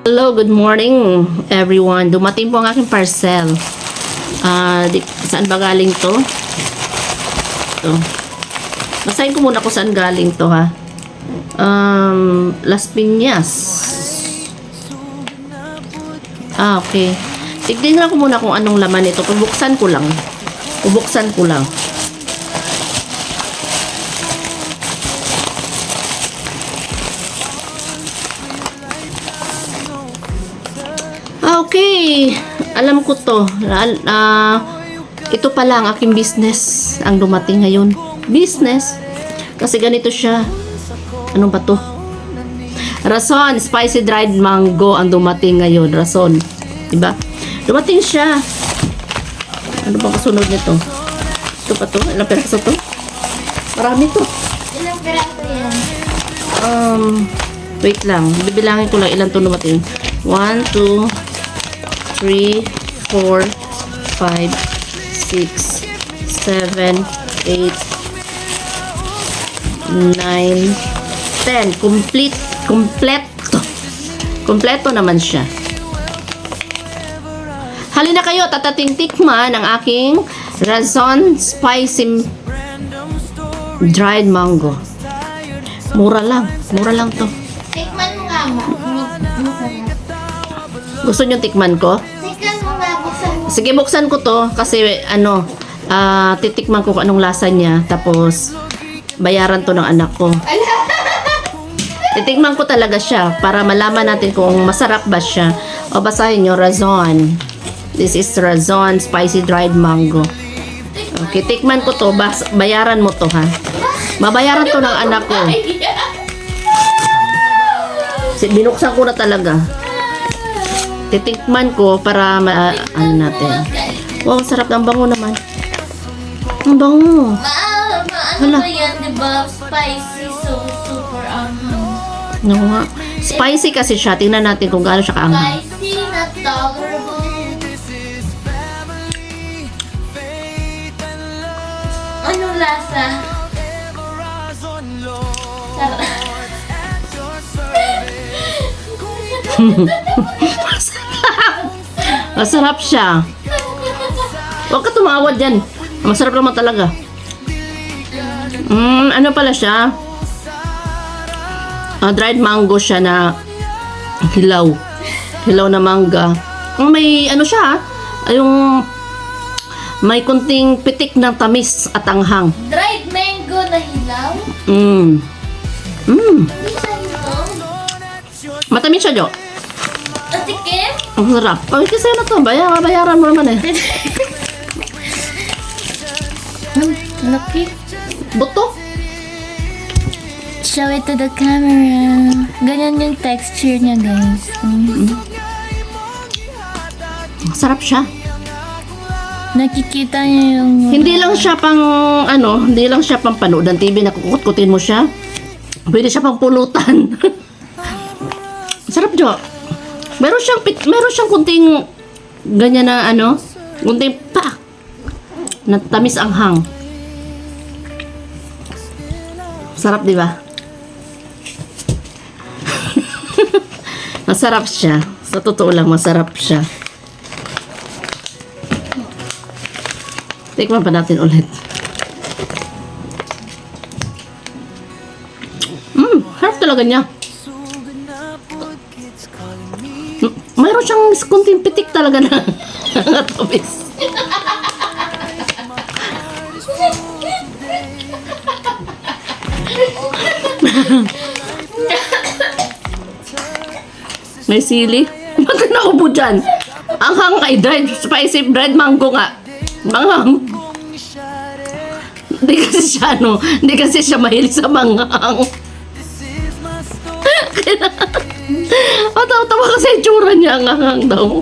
Hello, good morning everyone. Dumating po ang aking parcel. Saan ba galing to? Ito. Basahin ko muna kung saan galing to ha. Las Piñas. Okay. Tignan ko muna kung anong laman ito. Bubuksan ko lang. Okay. Alam ko to. Ito pala ang aking business ang dumating ngayon. Business. Kasi ganito siya. Anong ba to? Rason. Spicy dried mango ang dumating ngayon. Rason. Diba? Dumating siya. Ano bang kasunod nito? Ito pa to? Ilang peraso to? Marami to. Ilang peraso yan? Wait lang. Bibilangin ko lang ilan to dumating. 1, 2, 3, 4, 5, 6, 7, 8, 9, 10. Kompleto naman siya. Halina kayo, tatating tikman ang aking Razon Spicy Dried Mango. Mura lang to. Tikman mo nga mo. Gusto nyo tikman ko? Tikman mo nga, buksan mo. Sige, buksan ko to kasi titikman ko kung anong lasa niya. Tapos, bayaran to ng anak ko. Titikman ko talaga siya para malaman natin kung masarap ba siya. O basahin nyo, Razon. This is Razon Spicy Dried Mango. Okay, tikman ko to. Bayaran mo to ha. Mabayaran to ng anak ko. Binuksan ko na talaga. Titikman ko para ano natin. Wow, sarap ng bango naman. Ang bango. Ano ba yan, diba? Spicy, so super No, nga. Spicy kasi siya. Tingnan natin kung gaano siya kaanghang. Spicy, not tolerable. Anong lasa? Sarap. Masarap siya. Huwag ka tumawad yan. Masarap naman talaga. Ano pala siya? Dried mango siya na hilaw. Hilaw na mangga. May ano siya yung may kunting pitik ng tamis at anghang. Dried mango na hilaw? Isa ito? Matamis siya, Jo. Atikim? Ang sarap. Ay, kasi na to. Bayaran mo naman eh. Laki. Buto. Show it to the camera. Ganyan yung texture niya, guys. Sarap siya. Nakikita niyo yung... Hindi lang siya pang panood ng TV na kukut-kutin mo siya. Pwede siya pang pulutan. Sarap, Jo. Meron siyang kunting ganyan na kunting na tamis anghang. Sarap, di ba? Masarap siya. Sa totoo lang, masarap siya. Tikman pa natin ulit. Harap talaga niya. Mayroon siyang kunting pitik talaga na tamis. May sili. Bakit naubo dyan? Ang hang ay dried, spicy dried mango nga. Manghang. Hindi kasi siya mahilig sa manghang. Tawa kasi yung tsura niya, ang hanghang daw.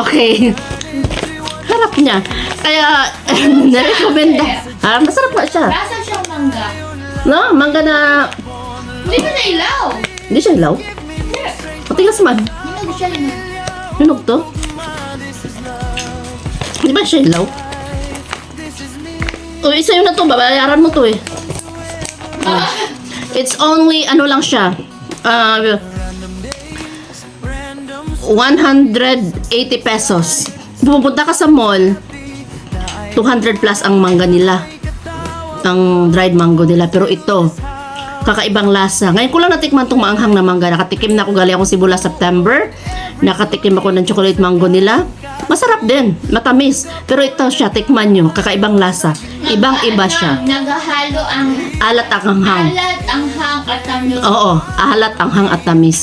Okay. Harap niya. Kaya, na-recommend. Masarap pa siya. Lasa siyang mangga. No, mangga na... Hindi ba nailaw? Hindi siya ilaw. Matigas man. Hindi siya hinog. Hinog to? Di ba siya ilaw? O, isa yun na to. Babayaran mo to eh. It's only, ano lang siya, 180 pesos. Pupunta ka sa mall, 200 plus ang mangga nila. Ang dried mango nila. Pero ito, kakaibang lasa. Ngayon ko lang natikman itong maanghang na mangga. Nakatikim na ako, galing ako Cebu last September. Nakatikim ako ng chocolate mango nila. Masarap din, matamis. Pero ito siya, tikman nyo, kakaibang lasa. Ibang-iba siya. Naghahalo ang Alat ang hanghang. alat, ang hang at tamis. Oo, alat, anghang at tamis.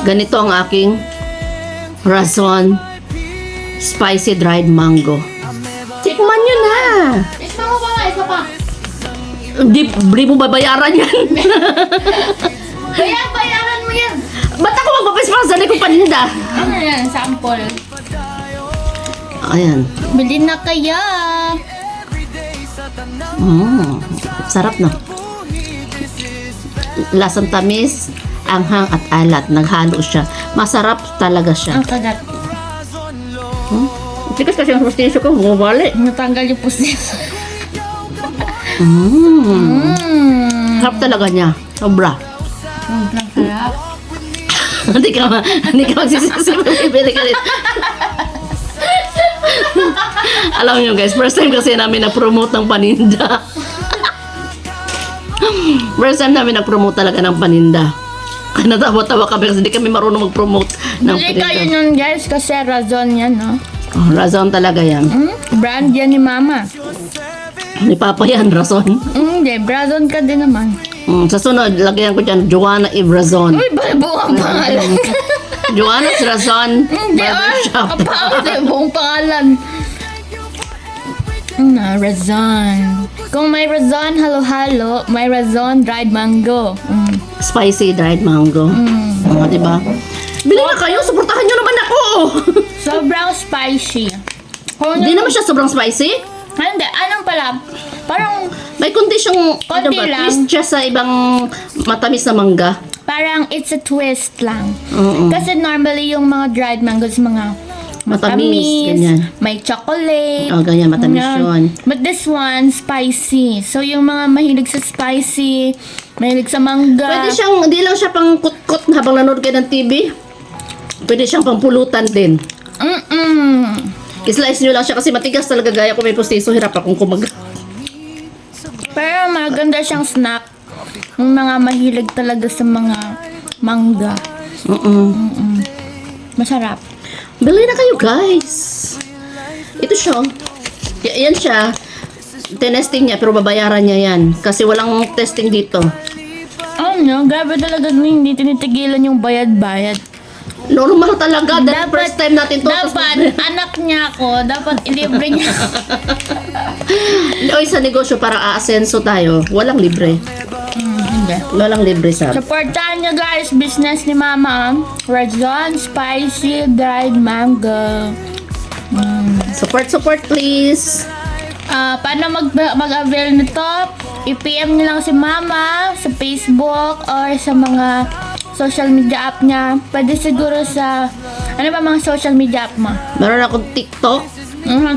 Ganito ang aking Razon Spicy Dried Mango. Tikman nyo na! Isa mo pa nga, isa pa. Di mo babayaran yan. Kaya bayaran mo yan. Ba't ako magpapasponsor ko paninda? Ano yan, sample. Ayan. Bilhin na kaya. Sarap na. Lasang tamis, anghang at alat. Naghalo siya. Masarap talaga siya. Ang kagat. Tikas kasi ang hostisyo ko, bumabali. Natanggal yung pusis. Sarap talaga niya. Sobra. Sobrang sarap. Hindi ka magsisisi. Bibili ka rin. Alam niyo guys, first time kasi namin na-promote ng paninda. First time namin nag-promote talaga ng paninda. Kaya natawa-tawa kami kasi hindi kami marunong mag-promote ng Bili kayo paninda. nun guys kasi Razon yan, no? Oh, Razon talaga yan. Brand yan ni Mama. Ni Papa yan, Razon. Hindi, Razon ka din naman. Sa sunod, lagyan ko dyan, Joanna Eve Razon. Uy, buong pangalan. Joanna's Razon Hindi, Barbershop. Kapag buong pangalan. Razon. Kung may Razon halo-halo, may Razon dried mango. Spicy dried mango. Diba? Bili na kayo, suportahan nyo naman ako. Sobrang spicy. Kung Hindi naman siya sobrang spicy. Hindi, anong pala? Parang May konti siyang Konti lang. twist siya sa ibang matamis na mangga. it's a twist lang. Oo. Kasi normally yung mga dried mangoes, mga Matamis, ganyan. may chocolate. Oh, ganyan, matamis ganyan. yun. But this one, spicy. So yung mga mahilig sa spicy, mahilig sa mangga. Pwede siyang, hindi lang siya pang kutkot habang nanonood kayo ng TV. Pwede siyang pampulutan din. I-slice nyo lang siya kasi matigas talaga gaya ko may pustiso. Hirap akong kumaga. Pero maganda siyang snack. Yung mga mahilig talaga sa mga mangga. Masarap. Bili na kayo guys. Ito siya. Yan siya. Tinesting niya pero babayaran niya yan. Kasi walang testing dito. Grabe talaga hindi tinitigilan yung bayad-bayad. Normal talaga. Dahil first time natin to. Dapat, anak niya ako, dapat ilibre niya. Oy, sa negosyo parang aasenso tayo. Walang libre. Hindi. Walang libre sa. Supportahan niyo guys, business ni Mama. Razon Spicy Dried Mango. Support please. Paano mag-avail nito? I-PM niyo lang si Mama sa Facebook or sa mga social media app niya. Pwede siguro sa, ano ba mga social media app mo? Meron akong TikTok.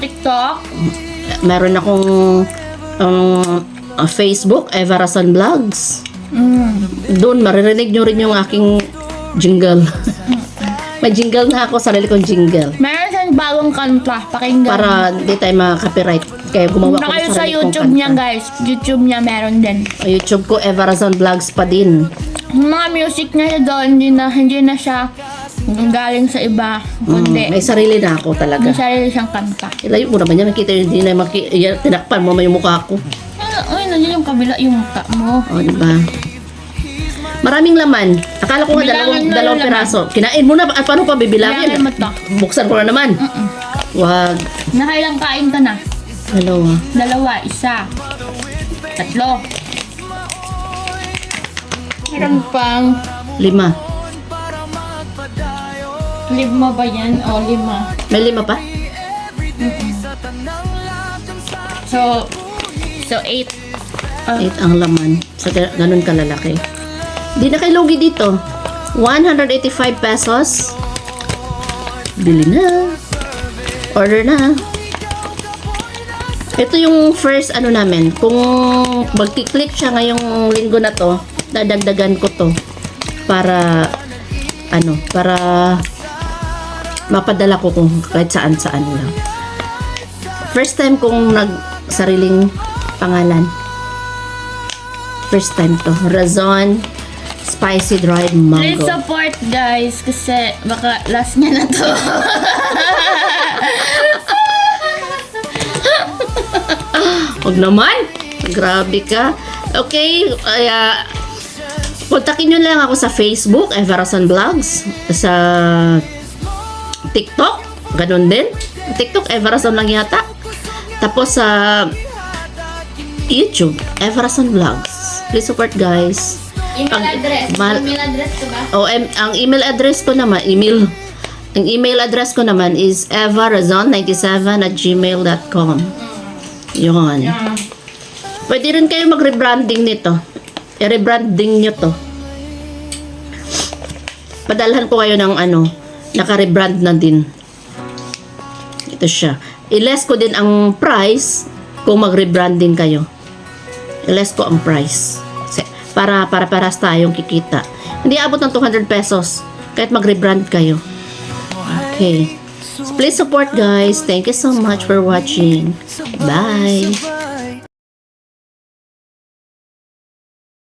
TikTok. Meron akong Facebook, Eva Razon Vlogs. Doon, maririnig nyo rin yung aking jingle. May jingle na ako, sarili kong jingle. Meron siyang bagong kanta, pakinggan. Para hindi tayo makaka-copyright. Kaya gumawa Punta ko kayo ng sa sarili kong YouTube kanta. niya guys. YouTube niya meron din. YouTube ko, Eva Razon Vlogs pa din. Yung mga music niya doon, hindi na siya galing sa iba. Kundi, May sarili na ako talaga. may sarili siyang kanta. Ilayo mo naman yan, nakita yun, hindi na tinakpan mo may mukha ko. Ay, nandiyan yung kabila yung mukha mo. O, diba? Maraming laman. Akala ko nga Bilangin mo dalawang yung laman. piraso. Kinain mo na. Paano pa bibilangin? Bilangin mo to. Buksan ko na naman. Wag. Nakailang kain ka na? Dalawa. 2, 1, 3. Meron pang 5. 5 ba yan? O 5. May 5 pa? So 8. 8 ang laman. Sa ganun kalalaki. Di na kayo lugi dito. 185 pesos. Bili na. Order na. Ito yung first ano namin. Kung magki-click siya ngayong linggo na to, dadagdagan ko to para para mapadala ko kung kahit saan-saan lang. First time kong nagsariling pangalan. First time to. Razon Spicy Dried Please Mango. support guys kasi baka last niya na to. Huwag naman. Grabe ka. Okay, kontakin nyo lang ako sa Facebook, Everson Vlogs. Sa TikTok, ganun din. TikTok, Everson lang yata. Tapos sa YouTube, Everson Vlogs. Please support guys. Email address. Email address ko ba? Ang email address ko naman, ang email address ko naman is evarazon97@gmail.com. Yun. Yeah. Pwede rin kayo mag-rebranding nito. I-rebranding nyo to. Padalhan ko kayo ng naka-rebrand na din. Ito siya. I-less ko din ang price kung mag-rebranding kayo. I-less ko ang price. Para paras tayong kikita. Hindi abot ng 200 pesos kahit mag-rebrand kayo. Okay. So please support guys. Thank you so much for watching. Bye.